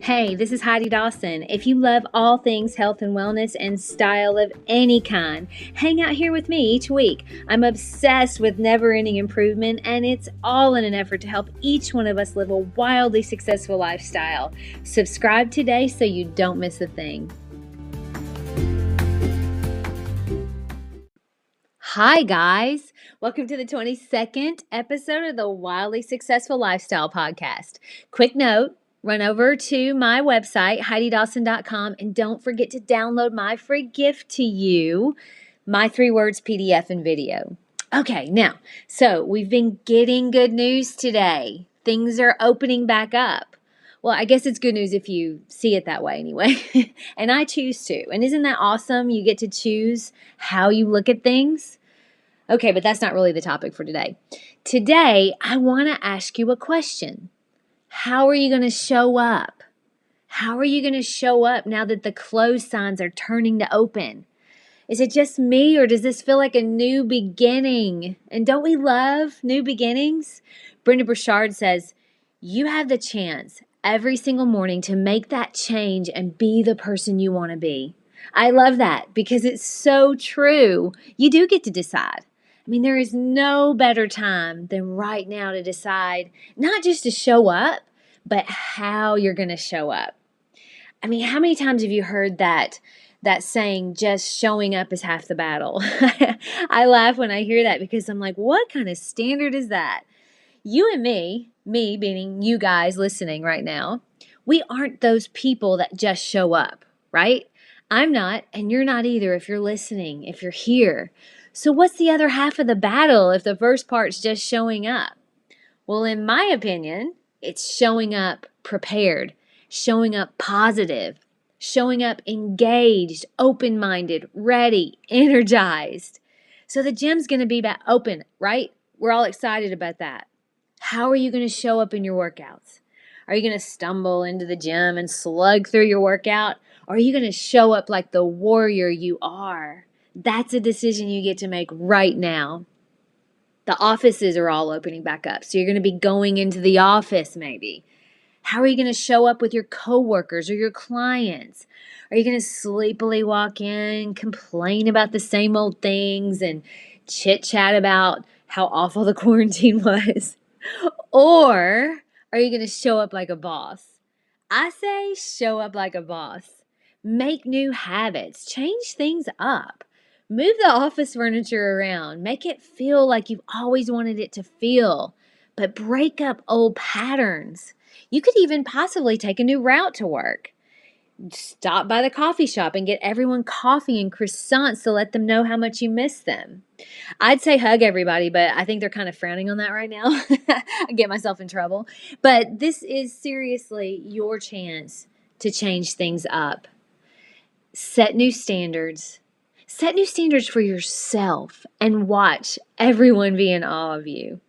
Hey, this is Heidi Dawson. If you love all things health and wellness and style of any kind, hang out here with me each week. I'm obsessed with never-ending improvement, and it's all in an effort to help each one of us live a wildly successful lifestyle. Subscribe today so you don't miss a thing. Hi, guys. Welcome to the 22nd episode of the Wildly Successful Lifestyle Podcast. Quick note. Run over to my website, HeidiDawson.com, and don't forget to download my free gift to you, my 3 words PDF and video. Okay, now, so we've been getting good news today. Things are opening back up. Well, I guess it's good news if you see it that way anyway. And I choose to. And isn't that awesome? You get to choose how you look at things. Okay, but that's not really the topic for today. Today, I want to ask you a question. How are you going to show up? How are you going to show up now that the closed signs are turning to open? Is it just me, or does this feel like a new beginning? And don't we love new beginnings? Brendon Burchard says, you have the chance every single morning to make that change and be the person you want to be. I love that because it's so true. You do get to decide. I mean, there is no better time than right now to decide not just to show up, but how you're going to show up. I mean, how many times have you heard that saying, just showing up is half the battle? I laugh when I hear that because I'm like, what kind of standard is that? You and me meaning you guys listening right now, we aren't those people that just show up, right? I'm not, and you're not either if you're listening, if you're here. So what's the other half of the battle if the first part's just showing up? Well, in my opinion, it's showing up prepared, showing up positive, showing up engaged, open-minded, ready, energized. So the gym's going to be back open, right? We're all excited about that. How are you going to show up in your workouts? Are you going to stumble into the gym and slug through your workout? Or are you going to show up like the warrior you are? That's a decision you get to make right now. The offices are all opening back up, so you're going to be going into the office maybe. How are you going to show up with your coworkers or your clients? Are you going to sleepily walk in, complain about the same old things, and chit-chat about how awful the quarantine was? Or are you going to show up like a boss? I say show up like a boss. Make new habits. Change things up. Move the office furniture around. Make it feel like you've always wanted it to feel. But break up old patterns. You could even possibly take a new route to work. Stop by the coffee shop and get everyone coffee and croissants to let them know how much you miss them. I'd say hug everybody, but I think they're kind of frowning on that right now. I get myself in trouble. But this is seriously your chance to change things up. Set new standards. Set new standards for yourself and watch everyone be in awe of you.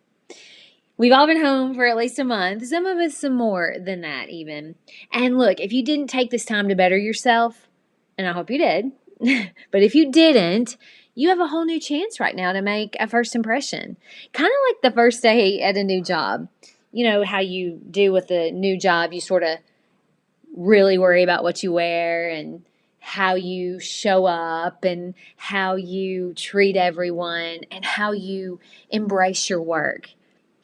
We've all been home for at least a month, some of us some more than that even. And look, if you didn't take this time to better yourself, and I hope you did, but if you didn't, you have a whole new chance right now to make a first impression. Kind of like the first day at a new job. You know how you do with a new job, you sort of really worry about what you wear and how you show up and how you treat everyone and how you embrace your work.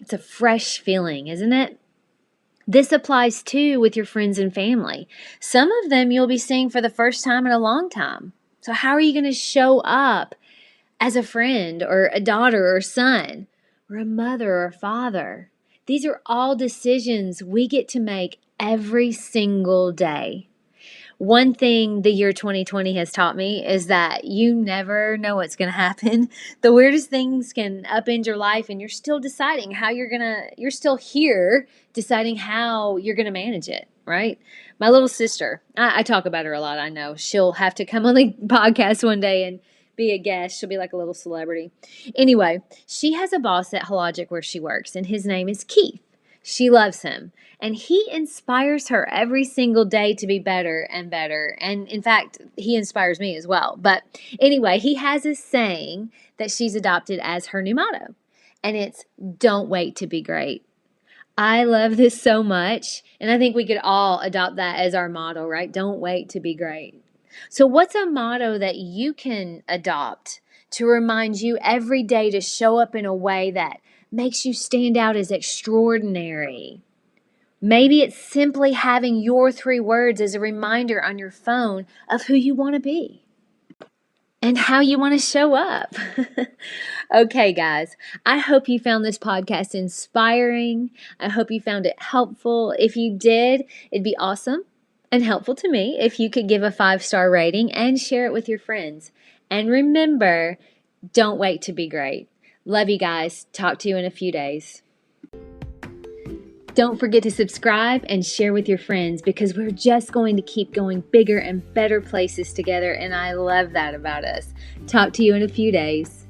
It's a fresh feeling, isn't it? This applies too with your friends and family. Some of them you'll be seeing for the first time in a long time. So how are you going to show up as a friend or a daughter or son or a mother or a father? These are all decisions we get to make every single day. One thing the year 2020 has taught me is that you never know what's going to happen. The weirdest things can upend your life and you're still deciding how you're still here deciding how you're going to manage it, right? My little sister, I talk about her a lot, I know. She'll have to come on the podcast one day and be a guest. She'll be like a little celebrity. Anyway, she has a boss at Hologic where she works, and his name is Keith. She loves him, and he inspires her every single day to be better and better. And in fact, he inspires me as well. But anyway, he has a saying that she's adopted as her new motto, and it's don't wait to be great. I love this so much. And I think we could all adopt that as our motto, right? Don't wait to be great. So, what's a motto that you can adopt to remind you every day to show up in a way that makes you stand out as extraordinary? Maybe it's simply having your 3 words as a reminder on your phone of who you want to be and how you want to show up. Okay, guys, I hope you found this podcast inspiring. I hope you found it helpful. If you did, it'd be awesome and helpful to me if you could give a 5-star rating and share it with your friends. And remember, don't wait to be great. Love you guys. Talk to you in a few days. Don't forget to subscribe and share with your friends because we're just going to keep going bigger and better places together, and I love that about us. Talk to you in a few days.